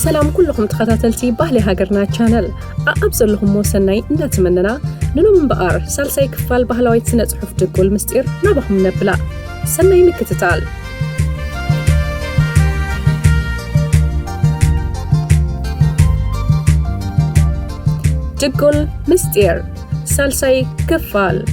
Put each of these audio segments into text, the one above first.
سلام كلكم تخاتلتي بحلي هاجرنا channel أبزر لهم موسناي نتمنى نلوم بقار سالساي كفال بحلاوي تسنة صحف دقول مستير نابهم نبلا سناي مكتتال دقول مستير سالساي كفال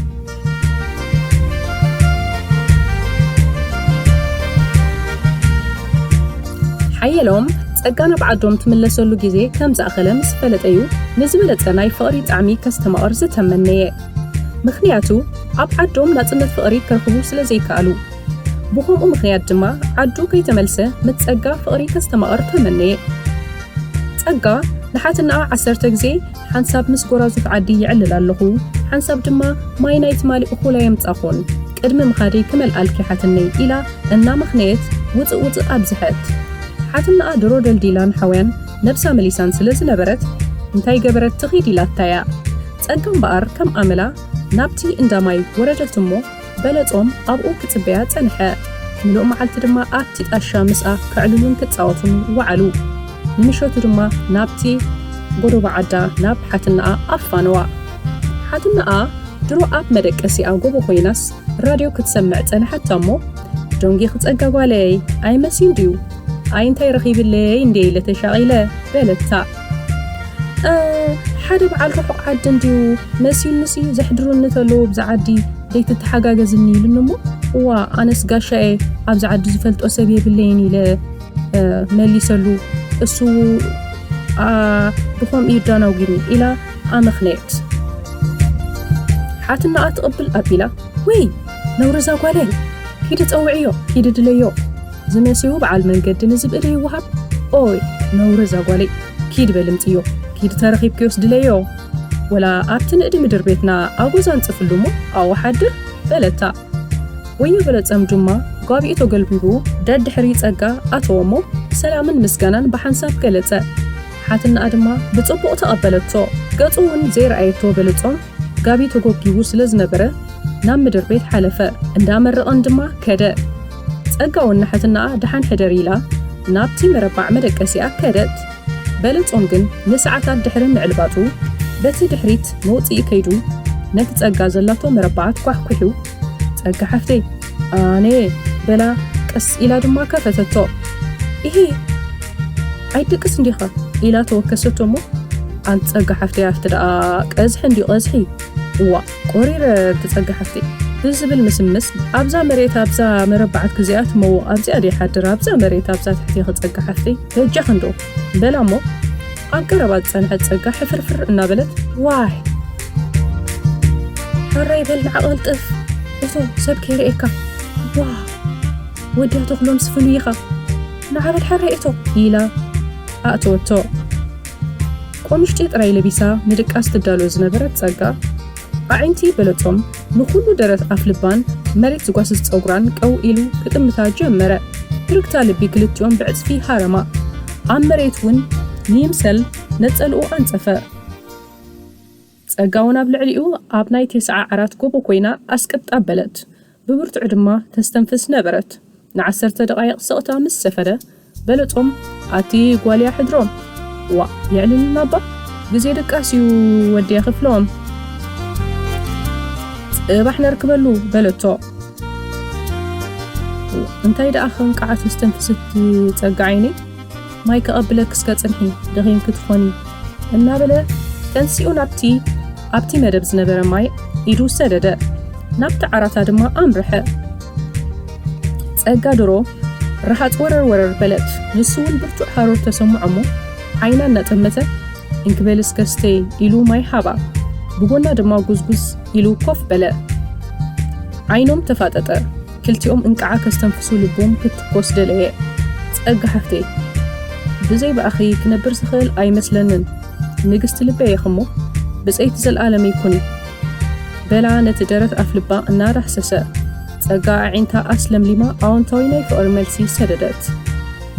حيالهم ጸጋና بعدهم تملسሉ ጊዜ ከም ዝኣኸለ ምስ ፈለጠ እዩ ንዝበለጸ ናይ ፍቕሪ ጣዕሚ ከስተማቕር ዝተመነየ ምኽንያቱ ኣብ ዓዶም ናጽነት ፍቕሪ ከርኽቡ ስለ ዘይከኣሉ ብኸምኡ ምኽንያት ድማ ዓዱ ከይተመልሰ ምትጸጋ ፍቕሪ ከስተማቕር ተመነየ ጸጋ ንሓትና 10 ግዜ ሓንሳብ ምስ ጎራዙት ዓዲ ይዕልል ኣለኹ ሓንሳብ ድማ ማይ ናይት ማሊእ እኹላ የምጻኹን ቅድሚ ምኻዲ ክመልኣልኪ ሓትነይ ኢላ እና ምኽንያት ውፅእ ኣብዝሐት حاتنا درو دلديلان حوان نفسا مليسان سلز نبرت انتاي قبرت تخيد لاتايا تسألكم بقار كم عملا نابتي انداماي ورجتمو بلد أبقو كتبيات سنحاء ملو معالت دما آبتي تأشا مسأة كعلولون كتساوتن وعلو نمشوت دما نابتي قرو بعدا ناب حاتنا أفانوا حاتنا درو آب مدك أسي أو قبو خويناس راديو كتسمع سنحاء تامو دونجي خطأقا والي أي مسين ديو أين تيرخي بالله إندي لتشاغيله بلتا حدا بعال رفق عدن ديو نسي زحدرون نتلو بزعدي ديت التحقاق زني لنمو وأنس قاشاي أبزعد زفلت أسابيه بالليني ل مالي سلو السو بخوم إيردانا وقيني إلى أمخنيت حاتنا أتقبل أبيلا وي نورزا قوالي كيدا تقوعيو كيدا دليو زمسيو بعال منقد نزبقري وهب أوي نورز أقوالي كيد بلمتيو كيد تارخيب كيوس دليو ولا أبتن إدي مدر بيتنا أغوزان تفلومو أو حدر بلتا ويو بلت أمجمع قابي إتو قلبيبو داد حريت أقا أتومو سلامن مسكانان بحنساب قلتا حاتن أدما بتطبق تقبلتو قطوون زير أيتو بلتو قابي إتو قوكيبو سلزنبرة نام مدر بيت حالفة اندامر أندما كده ጸጋውን ንሓትና ድሓን ሕደሪላ ናብቲ መረባዕ መደቀሲኣ ከደት በለጾም ግን ንሰዓታት ድሕሪ ምዕልባጡ በቲ ድሕሪት መውፅኢ ከይዱ ነቲ ጸጋ ዘላቶ መረባዓት ኳሕኩሑ ጸጋ ሓፍተይ ኣነ በላ ቀስ ኢላ ድማ ከፈተቶ ይሄ ኣይድቅስ እንዲኻ ኢላ ተወከሰቶ እሞ ኣንት ጸጋ ሓፍተይ ኣፍቲ ደኣ ቀዝሒ እንዲ ቀዝሒ እዋ ቆሪረ ትጸጋ ሓፍተይ ብዝብል ምስምስ ኣብዛ መሬት ኣብዛ መረባዓት ግዜያት ሞ ኣብዛ ዲ ሓድር ኣብዛ መሬት ኣብዛ ትሕቲ ክጸጋ ሓፍተይ ደጃ ክንዶ በላሞ ኣቀረባት ጸንሐት ጸጋ ሕፍርፍር እናበለት ዋይ ሕራይ በልዕ ቅልጥፍ እቶ ሰብ ከይርኤካ ዋ ወዲያ ተኽሎም ስፍኑ ኢኻ ንዓበል ሕራይ እቶ ኢላ ኣእተወቶ ቆምሽቲ ጥራይ ለቢሳ ንድቃስ ትዳሎ ዝነበረት ጸጋ ኣዒንቲ በለጾም ንኹሉ ደረት ኣፍልባን መሬት ዝጓስስ ጸጉራን ቀው ኢሉ ክጥምታ ጀመረ ትርክታ ልቢ ክልቲኦም ብዕጽፊ ሃረማ ኣብ መሬት ውን ንይምሰል ነጸልኡ ኣንጸፈ ጸጋውን ኣብ ልዕሊኡ ኣብ ናይ 94 ጎቦ ኮይና ኣስቅጥ ኣበለት ብብርቱዕ ድማ ተስተንፍስ ነበረት ን10 ደቓይቕ ስቕታ ምስ ሰፈደ በለጾም ኣቲ ጓልያ ሕድሮም ዋ ይዕልልና ባ ግዜ ድቃስዩ ወዲያ ክፍሎም ባሕና ርክበሉ በለቶ እንታይ ደኣ ኸንቃዓት ምስተንፍስት ጸጋዓይኒ ማይ ከቐብለክ እስከ ጽንሒ ደኺም ክትኾኒ እናበለ ተንሲኡ ኣብቲ መደብ ዝነበረ ማይ ኢዱ ሰደደ ናብቲ ዓራታ ድማ ኣምርሐ ጸጋ ድሮ ረሓፅ ወረር በለት ንሱውን ብርቱዕ ሃሮር ተሰምዖሞ ዓይና እናጠመተ እንክበል እስከስተይ ኢሉ ማይ ሃባ ብጎና ድማ ጉዝጉዝ ኢሉ ኮፍ በለ ዓይኖም ተፋጠጠ ክልቲኦም እንቃዓ ከስተንፍሱ ልቦም ክትኮስ ደለየ ጸጋ ሓፍተይ ብዘይ በኣኺ ክነብር ዝኽእል ኣይመስለንን ንግስቲ ልበይ ይኽሞ ብፀይቲ ዘለኣለም ይኩኒ በላ ነቲ ደረት ኣፍልባ እናዳሕሰሰ ጸጋ ዓይንታ ኣስለምሊማ ኣዎንታዊ ናይ ፍቕሪ መልሲ ሰደደት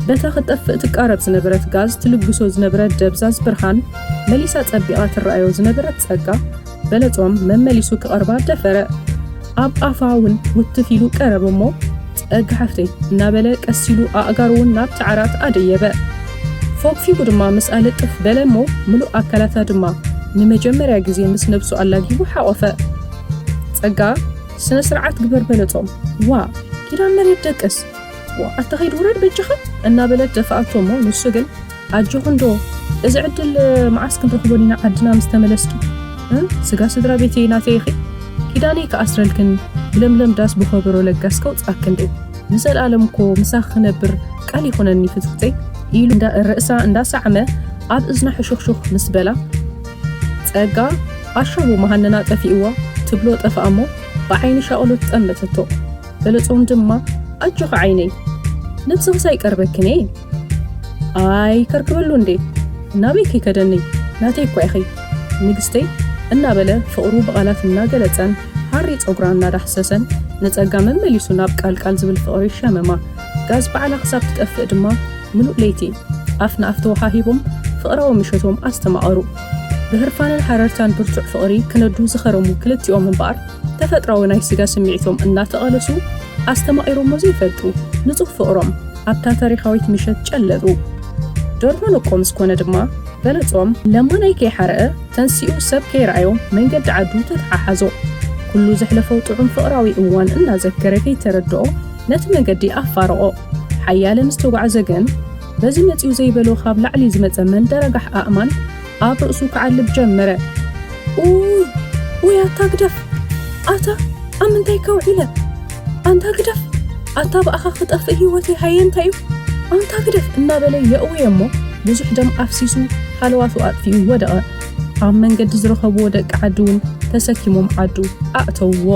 በታ ክጠፍእ ትቃረብ ዝነበረት ጋዝ ትልግሶ ዝነበረት ደብዛዝ ብርሃን መሊሳ ጸቢቓ ትረኣዮ ዝነበረት ጸጋ በለጾም መመሊሱ ክቐርባ ደፈረ ኣብ ኣፋውን ውትፊሉ ቀረብ እሞ ጸጋ ሓፍተይ እናበለ ቀሲሉ ኣእጋሩውን ናብቲ ዓራት ኣደየበ ፎግፊጉ ድማ ምስ ኣልጥፍ በለሞ ምሉእ ኣካላታ ድማ ንመጀመርያ ግዜ ምስ ነብሱ ኣላጊቡ ሓቆፈ። ጸጋ ስነ ስርዓት ግበር በለጾም። ዋ ኪዳን መሬት ደቅስ ዋ ኣተኸይድ ውረድ በጅኻ እናበለት ደፋኣቶሞ። ንሱ ግን ኣጆኹንዶ እዚ ዕድል መዓስ ክንረኽቦኒና ዓድና ምስ ተመለስቱ ስጋ ስድራ ቤተይ ናተይ ኢኺ ኪዳነይ ከኣስረልክን ብለምለም ዳስ ብኸበሮ ለጋስ ከውፅኣክንዴ ንዘለኣለም እኮ ምሳኽ ክነብር ቃል ይኾነኒ ፍትፍተይ ኢሉ ርእሳ እንዳሳዕመ ኣብ እዝና ሕሹኽሹኽ ምስ በላ ጸጋ ኣሻቦ መሃንና ጠፊእዋ ትብሎ ጠፍኣሞ ብዓይኒ ሻቕሎት ጠመተቶ። በለጾም ድማ ኣጆኸ ዓይነይ ነብስኽሳ ይቀርበክኔ ኣይ ከርክበሉ እንዴ ናበይ ከይከደኒ ናተይ እኳ ኢኺ ንግስተይ እናበለ ፍቕሩ ብቓላት እናገለጸን ሃሪ ጸጉራ እናዳሕሰሰን ንጸጋ መመሊሱ ናብ ቃልቃል ዝብል ፍቕሪ ሸመማ። ጋዝ በዓላ ክሳብ ትጠፍእ ድማ ምሉእ ለይቲ ኣፍ ንኣፍ ተወሃሂቦም ፍቕራዊ ምሸቶም ኣስተማቐሩ። ብህርፋንን ሓረርታን ብርቱዕ ፍቕሪ ክነዱ ዝኸረሙ ክልቲኦም እምበኣር ተፈጥራዊ ናይ ስጋ ስምዒቶም እናተቐለሱ ኣስተማቒሮሞ ዘይፈልጡ ንጹህ ፍቕሮም ኣብታ ታሪኻዊት ምሸት ጨለጡ። ደርሆ ነቆ ምስ ኮነ ድማ በለጾም ለማናይ ከይሓረአ ተንሲኡ ሰብ ከይረኣዮ መንገዲ ዓዱ ተተሓሓዞ። ኩሉ ዘሕለፈው ጥዑም ፍቕራዊ እዋን እናዘከረ ከይተረድኦ ነቲ መንገዲ ኣፋርቆ። ሓያለ ምስ ተጓዓዘ ግን በዚ መጺኡ ዘይበሎ ካብ ላዕሊ ዝመጸ መንደረጋሕ ኣእማን ኣብ ርእሱ ክዓልብ ጀመረ። ውይ ኣታ ግደፍ ኣታ ኣብ ምንታይ ከውዒለ ኣንታ ግደፍ ኣታ ብኣኻ ክጠፍእ ህይወተይ ሃየንታይ እዩ ኣንታ ግደፍ እናበለ የእውየ እሞ ብዙሕ ደም ኣፍሲሱ ሃለዋቱ ኣጥፊኡ ወደቐ። ኣብ መንገዲ ዝረኸብዎ ደቂ ዓዲ እውን ተሰኪሞም ዓዱ ኣእተውዎ።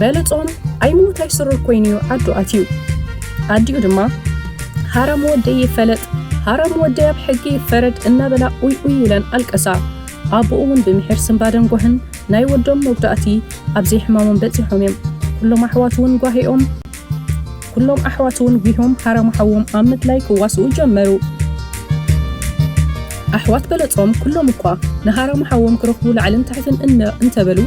በለጾም ኣይሞት ኣይስሩር ኮይኑዩ ዓዱ ኣትዩ። ኣዲኡ ድማ ሃረም ወደይ ይፈለጥ ሃረም ወደይ ኣብ ሕጊ ይፈረድ እናበላ ኡይ ኢለን ኣልቀሳ። ኣቦኡ እውን ብምሕር ስምባደን ጓህን ናይ ወዶም መጉዳእቲ ኣብ ዘይሕማሞም በፂሖም እዮም። ኩሎም ኣሕዋት እውን ጒሆም ሃረም ሓዎም ኣብ ምድላይ ክዋስኡ ጀመሩ። ኣሕዋት በለጾም ኩሎም እኳ ንሃረም ሓዎም ክረኽቡ ላዕልን ታሕትን እንተበሉ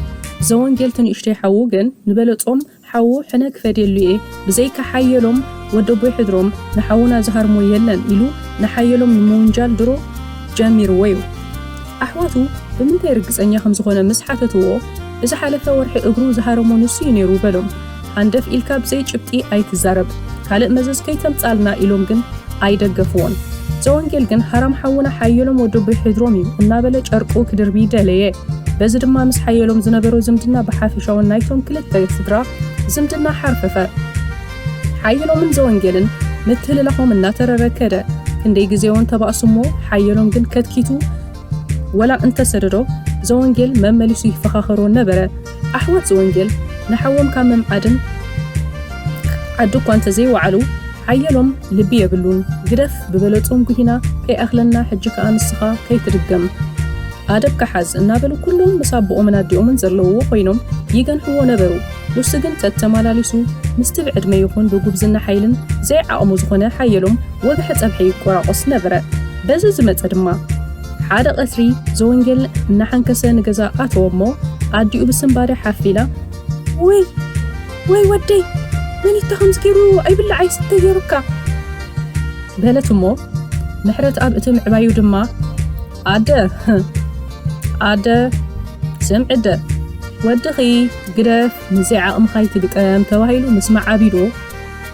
ዘወንጌልቲ ንእሽተይ ሓዉ ግን ንበለጾም ሓዉ ሕነ ክፈድየሉ እየ ብዘይካ ሓየሎም ወደ ቦይ ሕድሮም ንሓውና ዝሃርሞ የለን ኢሉ ንሓየሎም ንምውንጃል ድሮ ጀሚርዎ እዩ። ኣሕዋቱ ብምንታይ ርግፀኛ ከም ዝኾነ ምስ ሓተትዎ እዚ ሓለፈ ወርሒ እግሩ ዝሃረሞ ንሱ እዩ ነይሩ በሎም። ሃንደፍ ኢልካ ብዘይ ጭብጢ ኣይትዛረብ ካልእ መዘዝ ከይተምጻልና ኢሎም ግን ኣይደገፍዎን። ዘወንጌል ግን ሃረም ሓውና ሓየሎም ወደ ቦይ ሕድሮም እዩ እናበለ ጨርቁ ክድርቢ ደለየ። በዚ ድማ ምስ ሓየሎም ዝነበሮ ዝምድና ብሓፈሻውን ናይቶም ክልተ ስድራ ዝምድና ሓርፈፈ። ሓየሎምን ዘወንጌልን ምትህልላኾም እናተረረከደ ክንደይ ግዜውን ተባእሱሞ ሓየሎም ግን ከትኪቱ ወላ እንተሰደዶ ዘወንጌል መመሊሱ ይፈኻኸሮ ነበረ። ኣሕዋት ዘወንጌል ንሓዎም ካብ መምዓድን ዓዲ እኳ እንተዘይወዓሉ ሓየሎም ልቢ የብሉን ግደፍ ብበለጾም ጉሂና ከይኣኽለና ሕጂ ከኣ ንስኻ ከይትድገም ኣደብ ካሓዝ እናበሉ ኩሎም ምስ ኣቦኦምን ኣዲኦምን ዘለውዎ ኮይኖም ይገንሕዎ ነበሩ። ንሱ ግን ተተመላሊሱ ምስቲ ብዕድመ ይኹን ብጉብዝና ሓይልን ዘይዓቕሙ ዝኾነ ሓየሎም ወግሐ ፀብሒ ይቆራቆስ ነበረ። በዚ ዝመፀ ድማ ሓደ ቀትሪ ዘወንጌል እናሓንከሰ ንገዛ ኣተዎ እሞ ኣዲኡ ብስምባደ ሓፊላ ወይ ወደይ መኒታ ከምዚ ገይሩ ኣይብላዕ ኣይስተ ገይሩካ በለት እሞ ምሕረት ኣብ እቲ ምዕባዩ ድማ ኣደ ስምዕደ ወድኺ ግደፍ ንዘይ ዓቕምኻይ ትግጠም ተባሂሉ ምስማዕ ዓቢዶ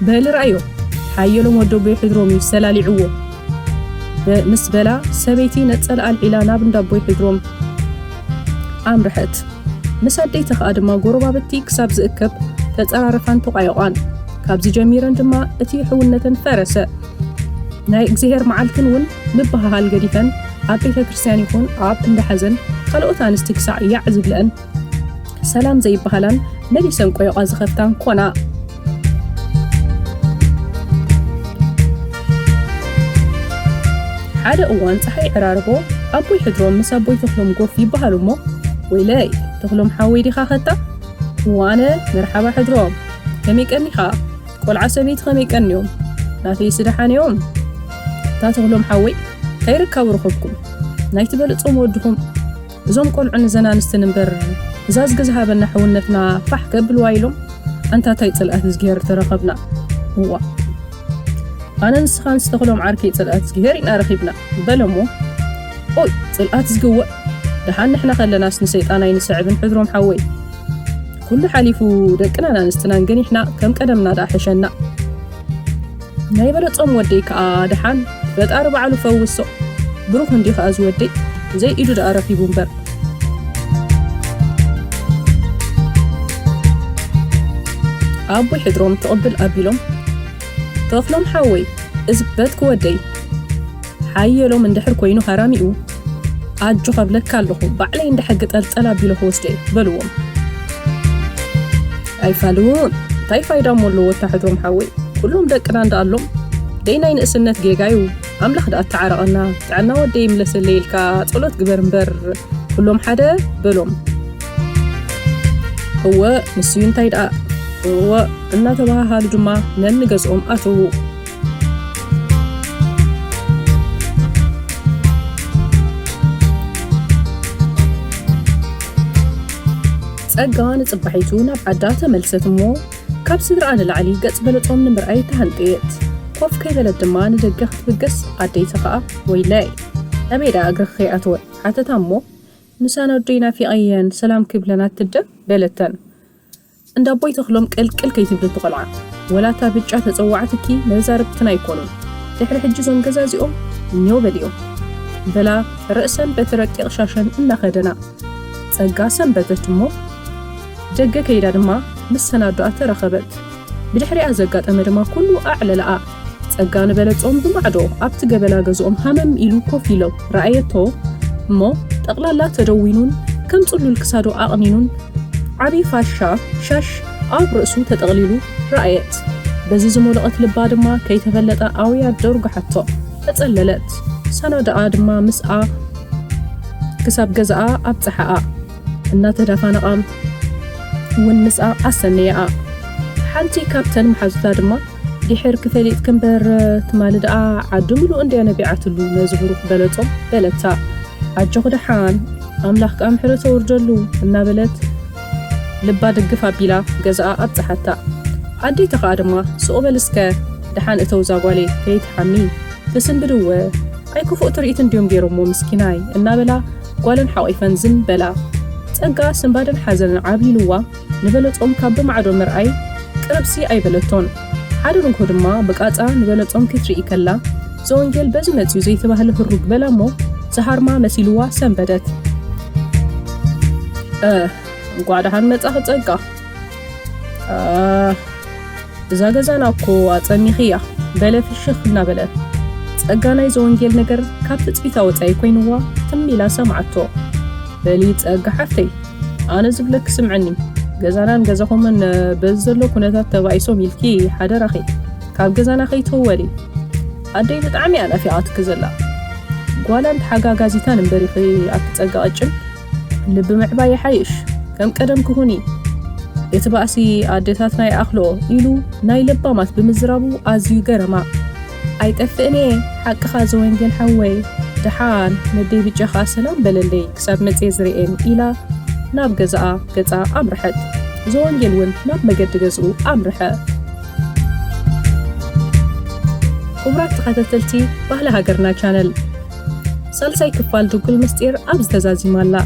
በል ረኣዮ ሓየሎም ወዶ ቦይ ሕድሮም ይሰላሊዕዎ ምስ በላ ሰበይቲ ነፀል ኣልዒላ ናብ እንዳ ቦይ ሕድሮም ኣምርሐት። ምስ ኣደይቲ ከዓ ድማ ጎረባብቲ ክሳብ ዝእከብ ተፀራርፋን ተቋይቋን ካብዚ ጀሚረን ድማ እቲ ሕውነተን ፈረሰ። ናይ እግዚኣብሔር መዓልትን እውን ምብሃሃል ገዲፈን ኣብ ቤተ ክርስቲያን ይኹን ኣብ እንዳሓዘን ካልኦት ኣንስቲ ክሳዕ ያዕ ዝብለአን ሰላም ዘይበሃላን መሊሰን ቆይቋ ዝኸፍታን ኮና። ሓደ እዋን ፀሓይ ዕራርቦ ኣቦይ ሕድሮም ምስ ኣቦይ ተኽሎም ጎፍ ይበሃሉ እሞ ወይለይ ተኽሎም ሓወይ ዲኻ ኸታ ዋነ መርሓባ ሕድሮም ከመይ ቀኒኻ ቆልዓ ሰበይቲ ከመይ ቀኒዮም ናተይ ስደሓንዮም እታ ተኽሎም ሓወይ كيركب رخبكم نايت بلصوم ودكم زوم قلعن زنانستن امبر زاز جزها بنحونتنا فح قبل وايلهم أنت تيتصلقات زجير ترخبنا هو أنا نسخان استغلهم عركي تصلقات زجير إن أرخبنا بلمو أوي تصلقات زجوة دحان نحنا خلنا ناس نسيت أنا ينسعبن حذرهم حوي كل حليفو دكنا نستنانجن إحنا كم قدمنا داحشنا نايبلت وديك دحان بتقرب على فوسو بروح ندي خاز ودي زي إيدو دقرفي بومبر أبو حدروم تقبل أبيلهم طفلهم حوي إزبتك ودي حيلو من دحر كوينو هراميو أجو قبلك كاللخو بعلين دحقت ألتقلا بيلو هوستي بلوهم أي فالون تاي فايدا مولو وتحدروم حوي كلهم دقنا ندقلهم دينا ينقسنت جيجايو أملخ دقات تعرقنا تعنا ودي ملس الليل كاطولت قبرنبر كلهم حدا بلوم هو نسيون تايدا هو إننا تبها هالجمع ننقزهم أتو تسأقان تبحيتونا بعدات ملسة مو كاب سدران العلي قد بلطهم نمرأي تهنقيت قف كي بلد دمان دقخت بقس قدي تقع ويلاي أبيدا أقرخي أتوى حتى تامو نسانا ودينا في أيان سلام كبلنا تدى بلتن عند أبوي تخلم كل كي تبدو تقلع ولا تابجع تزوعتكي مزاربتنا يكونون تحري حجزهم قزازيهم نيو بديو بلا رأسا بتركي غشاشا إنا خدنا تسقاسا بتتمو جقا كيدا دما مسنا دعات رخبت بدحري أزقات أمرما كله أعلى لأ تسقان بلدهم بمعدو أبت قبلا قزوهم همم إلو كوفيلو رأيتو مو تقلال لا تدوينون كم تقولوا الكسادو أغنينون عبي فاشا شاش أب رأسو تتغليلو رأيت بزيزو مولقت لبادما كي تفلت أويا درق حتى تتقللت سنة دقادما مسعى كساب قزعا أبتحقا إنا تدافانا قام ونمسعى أسنيا حانتي كابتن محازوتا دما ديحير كفاليت كمبر تمالدقا عدملو اندي أنا بيعتلو نزبروك بلتهم بلتا عجوغ دحان أملاخ كام حلو ورجلو إنا بلت لبا دقفا بيلا قزعا أبتحتا عدي تقادما سؤبلسكا دحان اتو زاقوالي كيت حمي بسن بدوه أي كفو تريتن ديوم جيرومو مسكيناي إنا بلا قوالن حويفن زن بلا تأقا سنبادن حزن عابيلوا نبلتهم كاب معدو مرأي قربسي أي بلتون حادو نكو دما بقاتا نبلتهم كتري إكلا زونجل بزمتيو زي تبهل هروق بلا مو زهارما مسيلوا سنبدت نقعدهان متأخد تأقا إذا قزانا كو أتميخيا بلا في الشيخ نبلت تأقانا زونجل نقر كاب تتبيتا وتأي كوينوا تمي لا سمعتو بلي تأقا حفتي أنا زبلك سمعني قزانان قزاهم من بزلو كنتات تبايسو ميلكي حدا رخي كاب قزانا خي تولي أدي بتعمي أنا في عاتك زلا قوالا بحاقا قازيتان مبريخي أكتأقا أجل اللي بمعباي حيش كم قدم كهوني يتباسي أديتات ناي أخلو إلو ناي لبامات بمزرابو أزيو قرما أي تفقني حق خازو انجل حوي دحان ندي بجخا سلام بللي كساب متيزريين إلا ناب قزعا أمرحت زوان يلون ناب مقد قزعو أمرحت كبرات تقاتلتي بهلها قرنا channel سالساي كفال دوكل مستير أبز تزازي مالا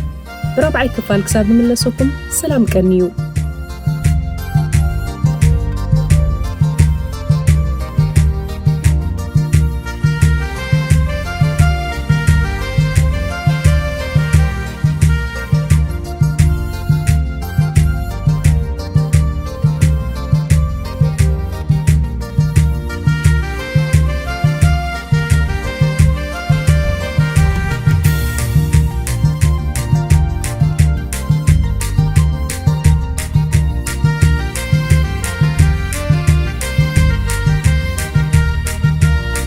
برابعي كفال كساب من لسوكم سلام كنيو